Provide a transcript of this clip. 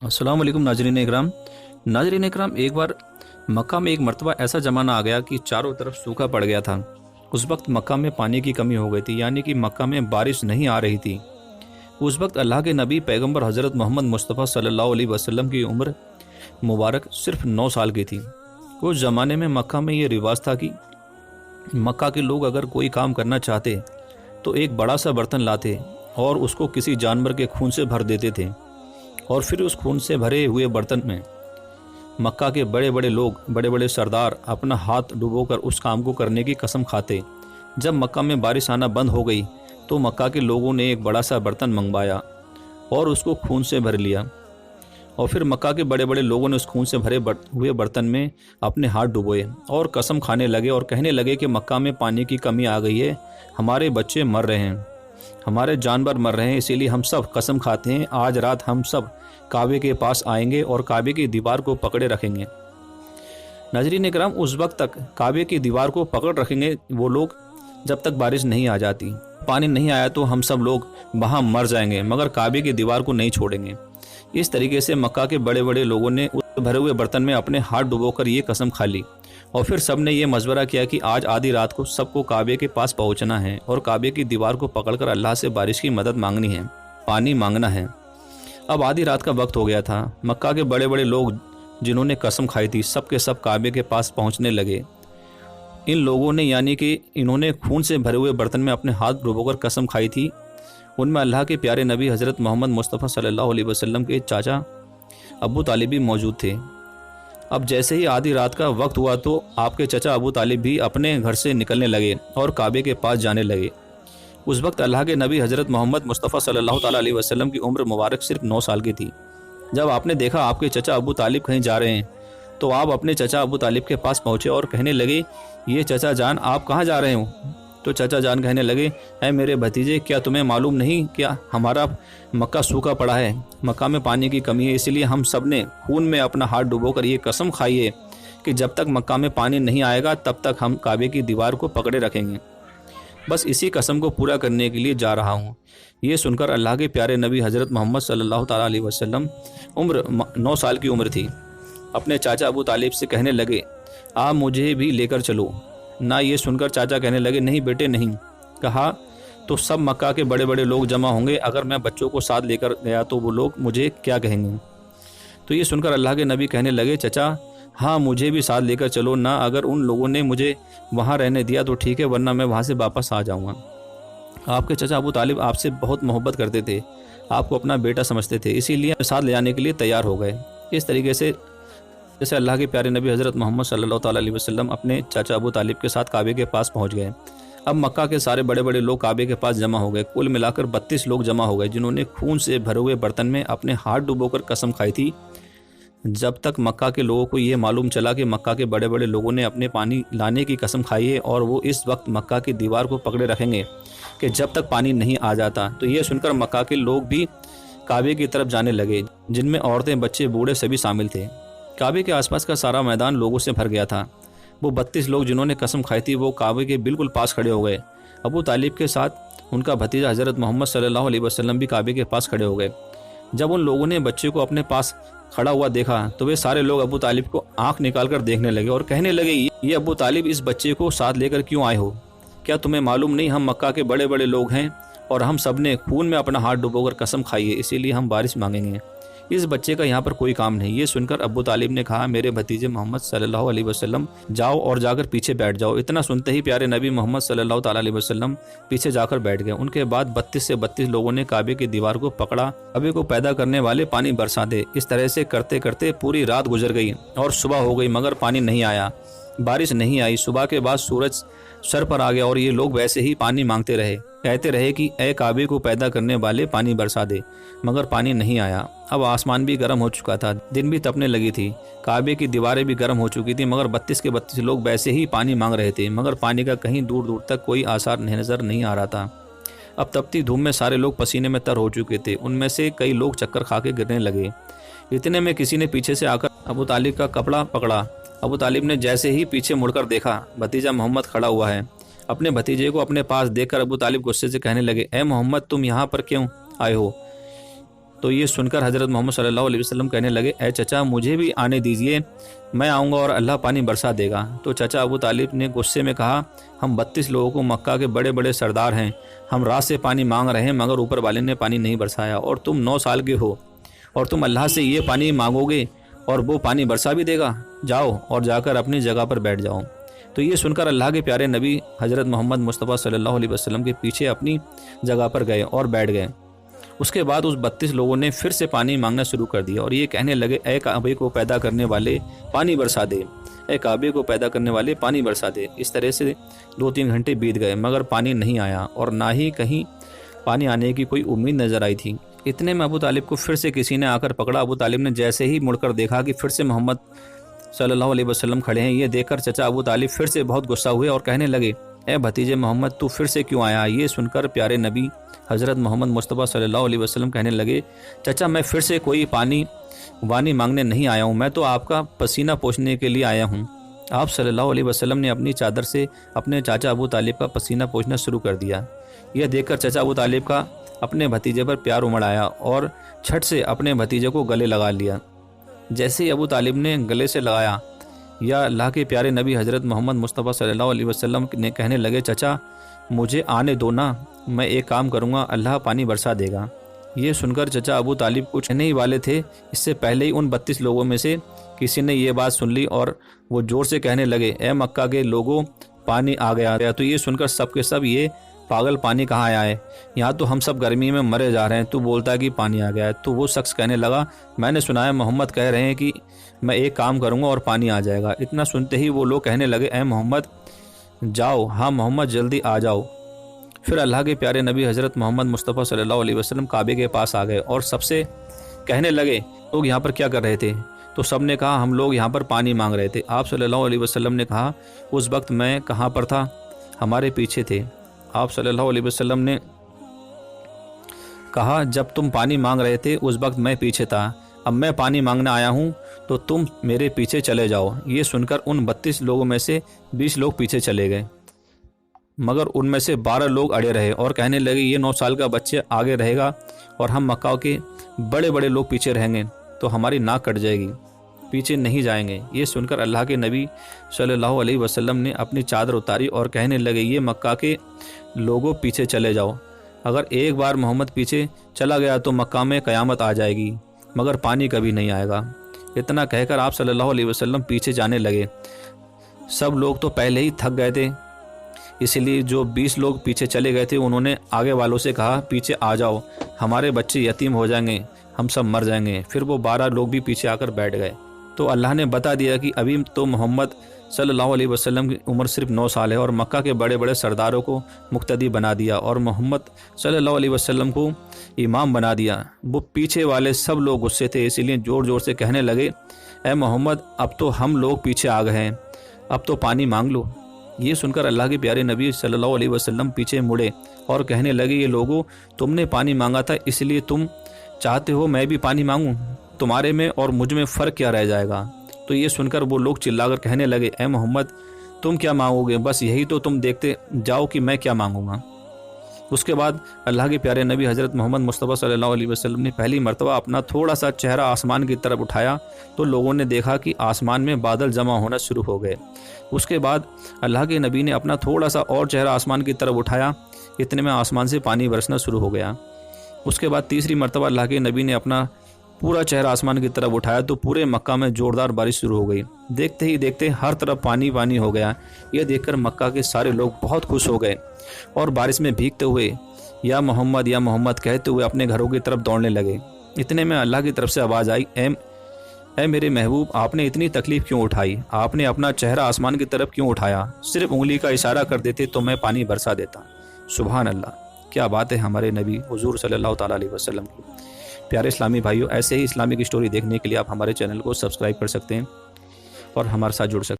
अस्सलाम वालेकुम नाजरीन इकराम। एक बार मक्का में एक मरतबा ऐसा ज़माना आ गया कि चारों तरफ सूखा पड़ गया था। उस वक्त मक्का में पानी की कमी हो गई थी, यानी कि मक्का में बारिश नहीं आ रही थी। उस वक्त अल्लाह के नबी पैगंबर हज़रत मोहम्मद मुस्तफ़ा सल्लल्लाहु अलैहि वसल्लम की उम्र मुबारक सिर्फ 9 साल की थी। उस ज़माने में मक्का में ये रिवाज था कि मक्का के लोग अगर कोई काम करना चाहते तो एक बड़ा सा बर्तन लाते और उसको किसी जानवर के खून से भर देते थे, और फिर उस खून से भरे हुए बर्तन में मक्का के बड़े बड़े लोग, बड़े बड़े सरदार अपना हाथ डुबोकर उस काम को करने की कसम खाते। जब मक्का में बारिश आना बंद हो गई तो मक्का के लोगों ने एक बड़ा सा बर्तन मंगवाया और उसको खून से भर लिया, और फिर मक्का के बड़े बड़े लोगों ने उस खून से भरे हुए बर्तन में अपने हाथ डुबोए और कसम खाने लगे और कहने लगे कि मक्का में पानी की कमी आ गई है, हमारे बच्चे मर रहे हैं, हमारे जानवर मर रहे हैं, इसीलिए हम सब कसम खाते हैं आज रात हम सब काबे के पास आएंगे और काबे की दीवार को पकड़े रखेंगे। नाज़रीन इकराम, उस वक्त तक काबे की दीवार को पकड़ रखेंगे वो लोग जब तक बारिश नहीं आ जाती। पानी नहीं आया तो हम सब लोग वहाँ मर जाएंगे, मगर काबे की दीवार को नहीं छोड़ेंगे। इस तरीके से मक्का के बड़े बड़े लोगों ने उस भरे हुए बर्तन में अपने हाथ डुबोकर ये कसम खा ली, और फिर सब ने ये मशवरा किया कि आज आधी रात को सबको काबे के पास पहुंचना है और काबे की दीवार को पकड़कर अल्लाह से बारिश की मदद मांगनी है, पानी मांगना है। अब आधी रात का वक्त हो गया था। मक्का के बड़े बड़े लोग जिन्होंने कसम खाई थी सब के सब काबे के पास पहुंचने लगे। इन लोगों ने, यानी कि इन्होंने खून से भरे हुए बर्तन में अपने हाथ डुबोकर कसम खाई थी, उनमें अल्लाह के प्यारे नबी हज़रत मोहम्मद मुस्तफ़ा सल्लल्लाहु अलैहि वसल्लम के चाचा अबू तालिब भी मौजूद थे। अब जैसे ही आधी रात का वक्त हुआ तो आपके चचा अबू तालिब भी अपने घर से निकलने लगे और काबे के पास जाने लगे। उस वक्त अल्लाह के नबी हज़रत मोहम्मद मुस्तफ़ा सल्लल्लाहु ताला अलैहि वसल्लम की उम्र मुबारक सिर्फ 9 साल की थी। जब आपने देखा आपके चचा अबू तालिब कहीं जा रहे हैं तो आप अपने चचा अबू तालिब के पास पहुँचे और कहने लगे, ये चचा जान आप कहाँ जा रहे हो? तो चचा जान कहने लगे, ऐ मेरे भतीजे, क्या तुम्हें मालूम नहीं क्या हमारा मक्का सूखा पड़ा है, मक्का में पानी की कमी है, इसलिए हम सब ने खून में अपना हाथ डुबोकर ये कसम खाई है कि जब तक मक्का में पानी नहीं आएगा तब तक हम काबे की दीवार को पकड़े रखेंगे। बस इसी कसम को पूरा करने के लिए जा रहा हूँ। ये सुनकर अल्लाह के प्यारे नबी हज़रत मोहम्मद सल्लल्लाहु ताला अलैहि वसल्लम, उम्र 9 साल की उम्र थी, अपने चाचा अबू तालिब से कहने लगे, आप मुझे भी लेकर चलो ना। ये सुनकर चाचा कहने लगे, नहीं बेटे नहीं। कहा तो सब मक्का के बड़े बड़े लोग जमा होंगे, अगर मैं बच्चों को साथ लेकर गया तो वो लोग मुझे क्या कहेंगे? तो ये सुनकर अल्लाह के नबी कहने लगे, चचा हाँ मुझे भी साथ लेकर चलो ना, अगर उन लोगों ने मुझे वहाँ रहने दिया तो ठीक है, वरना मैं वहाँ से वापस आ जाऊँगा। आपके चचा अबू तालिब आपसे बहुत मोहब्बत करते थे, आपको अपना बेटा समझते थे, इसीलिए साथ ले जाने के लिए तैयार हो गए। इस तरीके से जैसे अल्लाह के प्यारे नबी हज़रत मोहम्मद सल्लल्लाहु ताला अलैहि वसल्लम अपने चाचा अबू तालिब के साथ काबे के पास पहुंच गए। अब मक्का के सारे बड़े बड़े लोग काबे के पास जमा हो गए। कुल मिलाकर 32 लोग जमा हो गए जिन्होंने खून से भरे हुए बर्तन में अपने हाथ डुबोकर कसम खाई थी। जब तक मक्का के लोगों को ये मालूम चला कि मक्का के बड़े बड़े लोगों ने अपने पानी लाने की कसम खाई है और वो इस वक्त मक्का की दीवार को पकड़े रखेंगे कि जब तक पानी नहीं आ जाता, तो ये सुनकर मक्का के लोग भी काबे की तरफ जाने लगे, जिनमें औरतें, बच्चे, बूढ़े सभी शामिल थे। काबे के आसपास का सारा मैदान लोगों से भर गया था। वो 32 लोग जिन्होंने कसम खाई थी वो काबे के बिल्कुल पास खड़े हो गए। अबू तालिब के साथ उनका भतीजा हज़रत मोहम्मद सल्लल्लाहु अलैहि वसल्लम भी काबे के पास खड़े हो गए। जब उन लोगों ने बच्चे को अपने पास खड़ा हुआ देखा तो वे सारे लोग अबू तालिब को आंख निकाल कर देखने लगे और कहने लगे, ये अबू तालिब इस बच्चे को साथ लेकर क्यों आए हो? क्या तुम्हें मालूम नहीं हम मक्का के बड़े बड़े लोग हैं और हम सब ने खून में अपना हाथ डुबोकर कसम खाई है, इसीलिए हम बारिश मांगेंगे, इस बच्चे का यहाँ पर कोई काम नहीं। ये सुनकर अबू तालिब ने कहा, मेरे भतीजे मोहम्मद सल्लल्लाहु अलैहि वसल्लम जाओ और जाकर पीछे बैठ जाओ। इतना सुनते ही प्यारे नबी मोहम्मद सल्लल्लाहु ताला अलैहि वसल्लम पीछे जाकर बैठ गए। उनके बाद 32 से 32 लोगों ने काबे की दीवार को पकड़ा, काबे को पैदा करने वाले पानी बरसा दे। इस तरह से करते करते पूरी रात गुजर गई और सुबह हो गई, मगर पानी नहीं आया, बारिश नहीं आई। सुबह के बाद सूरज सर पर आ गया और ये लोग वैसे ही पानी मांगते रहे, कहते रहे कि ए काबे को पैदा करने वाले पानी बरसा दे, मगर पानी नहीं आया। अब आसमान भी गर्म हो चुका था, दिन भी तपने लगी थी, काबे की दीवारें भी गर्म हो चुकी थी, मगर 32 के 32 लोग वैसे ही पानी मांग रहे थे, मगर पानी का कहीं दूर दूर तक कोई आसार नजर नहीं आ रहा था। अब तपती धूप में सारे लोग पसीने में तर हो चुके थे, उनमें से कई लोग चक्कर खा के गिरने लगे। इतने में किसी ने पीछे से आकर अबू तालिब का कपड़ा पकड़ा। अबू तालिब ने जैसे ही पीछे मुड़कर देखा, भतीजा मोहम्मद खड़ा हुआ है। अपने भतीजे को अपने पास देखकर अबू तालिब गुस्से से कहने लगे, ए मोहम्मद तुम यहाँ पर क्यों आए हो? تو یہ سن کر حضرت محمد صلی اللہ علیہ وسلم کہنے لگے اے چچا مجھے بھی آنے دیجئے، میں آؤں گا اور اللہ پانی برسا دے گا۔ تو چچا ابو طالب نے غصے میں کہا ہم 32 لوگوں کو مکہ کے بڑے بڑے سردار ہیں، ہم رات سے پانی مانگ رہے ہیں مگر اوپر والے نے پانی نہیں برسایا، اور تم 9 سال کے ہو اور تم اللہ سے یہ پانی مانگو گے اور وہ پانی برسا بھی دے گا، جاؤ اور جا کر اپنی جگہ پر بیٹھ جاؤ۔ تو یہ سن کر اللہ کے پیارے نبی حضرت محمد مصطفیٰ صلی اللہ علیہ وسلم کے پیچھے اپنی جگہ پر گئے اور بیٹھ گئے۔ اس کے بعد اس 32 لوگوں نے پھر سے پانی مانگنا شروع کر دیا اور یہ کہنے لگے اے کعبے کو پیدا کرنے والے پانی برسا دے، اے کعبے کو پیدا کرنے والے پانی برسا دے۔ اس طرح سے 2-3 گھنٹے بیت گئے مگر پانی نہیں آیا اور نہ ہی کہیں پانی آنے کی کوئی امید نظر آئی تھی۔ اتنے میں ابو طالب کو پھر سے کسی نے آ کر پکڑا۔ ابو طالب نے جیسے ہی مڑ کر دیکھا کہ پھر سے محمد صلی اللہ علیہ وسلم کھڑے ہیں، یہ دیکھ کر چچا ابو طالب پھر سے بہت غصہ ہوئے اور کہنے لگے اے بھتیجے محمد تو پھر سے کیوں آیا؟ یہ سن کر پیارے نبی حضرت محمد مصطفیٰ صلی اللہ علیہ وسلم کہنے لگے چچا میں پھر سے کوئی پانی وانی مانگنے نہیں آیا ہوں، میں تو آپ کا پسینہ پوچھنے کے لیے آیا ہوں۔ آپ صلی اللہ علیہ وسلم نے اپنی چادر سے اپنے چاچا ابو طالب کا پسینہ پوچھنا شروع کر دیا۔ یہ دیکھ کر چچا ابو طالب کا اپنے بھتیجے پر پیار امڑ آیا اور چھٹ سے اپنے بھتیجے کو گلے لگا لیا۔ جیسے ہی ابو طالب نے گلے سے لگایا یا اللہ کے پیارے نبی حضرت محمد مصطفیٰ صلی اللہ علیہ وسلم نے کہنے لگے چچا مجھے آنے دو نا، میں ایک کام کروں گا، اللہ پانی برسا دے گا۔ یہ سن کر چچا ابو طالب کچھ کہنے ہی والے تھے، اس سے پہلے ہی ان 32 لوگوں میں سے کسی نے یہ بات سن لی اور وہ زور سے کہنے لگے اے مکہ کے لوگوں پانی آ گیا۔ تو یہ سن کر سب کے سب یہ پاگل پانی کہاں آیا ہے، یہاں تو ہم سب گرمی میں مرے جا رہے ہیں، تو بولتا ہے کہ پانی آ گیا ہے۔ تو وہ شخص کہنے لگا میں نے سنا ہے محمد کہہ رہے ہیں کہ میں ایک کام کروں گا اور پانی آ جائے گا۔ اتنا سنتے ہی وہ لوگ کہنے لگے اے محمد جاؤ، ہاں محمد جلدی آ جاؤ۔ پھر اللہ کے پیارے نبی حضرت محمد مصطفیٰ صلی اللہ علیہ وسلم کعبے کے پاس آ گئے اور سب سے کہنے لگے لوگ یہاں پر کیا کر رہے تھے؟ تو سب نے کہا ہم لوگ یہاں پر پانی مانگ رہے تھے۔ آپ صلی اللہ علیہ وسلم نے کہا اس وقت میں کہاں پر تھا؟ ہمارے پیچھے تھے۔ آپ صلی اللہ علیہ وسلم نے کہا جب تم پانی مانگ رہے تھے اس وقت میں پیچھے تھا، اب میں پانی مانگنے آیا ہوں تو تم میرے پیچھے چلے جاؤ۔ یہ سن کر ان 32 لوگوں میں سے 20 لوگ پیچھے چلے گئے مگر ان میں سے 12 لوگ اڑے رہے اور کہنے لگے یہ 9 سال کا بچے آگے رہے گا اور ہم مکہ کے بڑے بڑے لوگ پیچھے رہیں گے تو ہماری ناک کٹ جائے گی، پیچھے نہیں جائیں گے۔ یہ سن کر اللہ کے نبی صلی اللہ علیہ وسلم نے اپنی چادر اتاری اور کہنے لگے یہ مکہ کے لوگوں پیچھے چلے جاؤ، اگر ایک بار محمد پیچھے چلا گیا تو مکہ میں قیامت آ جائے گی مگر پانی کبھی نہیں آئے گا۔ اتنا کہہ کر آپ صلی اللہ علیہ وسلم پیچھے جانے لگے۔ سب لوگ تو پہلے ہی تھک گئے تھے، اس لیے جو 20 لوگ پیچھے چلے گئے تھے انہوں نے آگے والوں سے کہا پیچھے آ جاؤ، ہمارے بچے یتیم ہو جائیں گے، ہم سب مر جائیں گے۔ پھر وہ 12 لوگ بھی پیچھے آ کر بیٹھ گئے۔ تو اللہ نے بتا دیا کہ ابھی تو محمد صلی اللہ علیہ وسلم کی عمر صرف 9 سال ہے اور مکہ کے بڑے بڑے سرداروں کو مقتدی بنا دیا اور محمد صلی اللہ علیہ وسلم کو امام بنا دیا۔ وہ پیچھے والے سب لوگ غصے تھے، اسی لیے زور زور سے کہنے لگے اے محمد اب تو ہم لوگ پیچھے آ گئے ہیں، اب تو پانی مانگ لو۔ یہ سن کر اللہ کے پیارے نبی صلی اللہ علیہ وسلم پیچھے مڑے اور کہنے لگے یہ لوگوں تم نے پانی مانگا تھا اس لیے تم چاہتے ہو میں بھی پانی مانگوں؟ تمہارے میں اور مجھ میں فرق کیا رہ جائے گا؟ تو یہ سن کر وہ لوگ چلا کر کہنے لگے اے محمد تم کیا مانگو گے؟ بس یہی تو تم دیکھتے جاؤ کہ میں کیا مانگوں گا۔ اس کے بعد اللہ کے پیارے نبی حضرت محمد مصطفیٰ صلی اللہ علیہ وسلم نے پہلی مرتبہ اپنا تھوڑا سا چہرہ آسمان کی طرف اٹھایا تو لوگوں نے دیکھا کہ آسمان میں بادل جمع ہونا شروع ہو گئے۔ اس کے بعد اللہ کے نبی نے اپنا تھوڑا سا اور چہرہ آسمان کی طرف اٹھایا، اتنے میں آسمان سے پانی برسنا شروع ہو گیا۔ اس کے بعد تیسری مرتبہ اللہ کے نبی نے اپنا پورا چہرہ آسمان کی طرف اٹھایا تو پورے مکہ میں زوردار بارش شروع ہو گئی۔ دیکھتے ہی دیکھتے ہر طرف پانی پانی ہو گیا۔ یہ دیکھ کر مکہ کے سارے لوگ بہت خوش ہو گئے اور بارش میں بھیگتے ہوئے یا محمد کہتے ہوئے اپنے گھروں کی طرف دوڑنے لگے۔ اتنے میں اللہ کی طرف سے آواز آئی اے میرے محبوب آپ نے اتنی تکلیف کیوں اٹھائی؟ آپ نے اپنا چہرہ آسمان کی طرف کیوں اٹھایا؟ صرف انگلی کا اشارہ کر دیتے تو میں پانی برسا دیتا۔ سبحان اللہ، کیا بات ہے ہمارے نبی حضور صلی اللہ تعالیٰ علیہ وسلم کی۔ پیارے اسلامی بھائیوں، ایسے ہی اسلامک اسٹوری دیکھنے کے لیے آپ ہمارے چینل کو سبسکرائب کر سکتے ہیں اور ہمارے ساتھ جڑ سکتے ہیں۔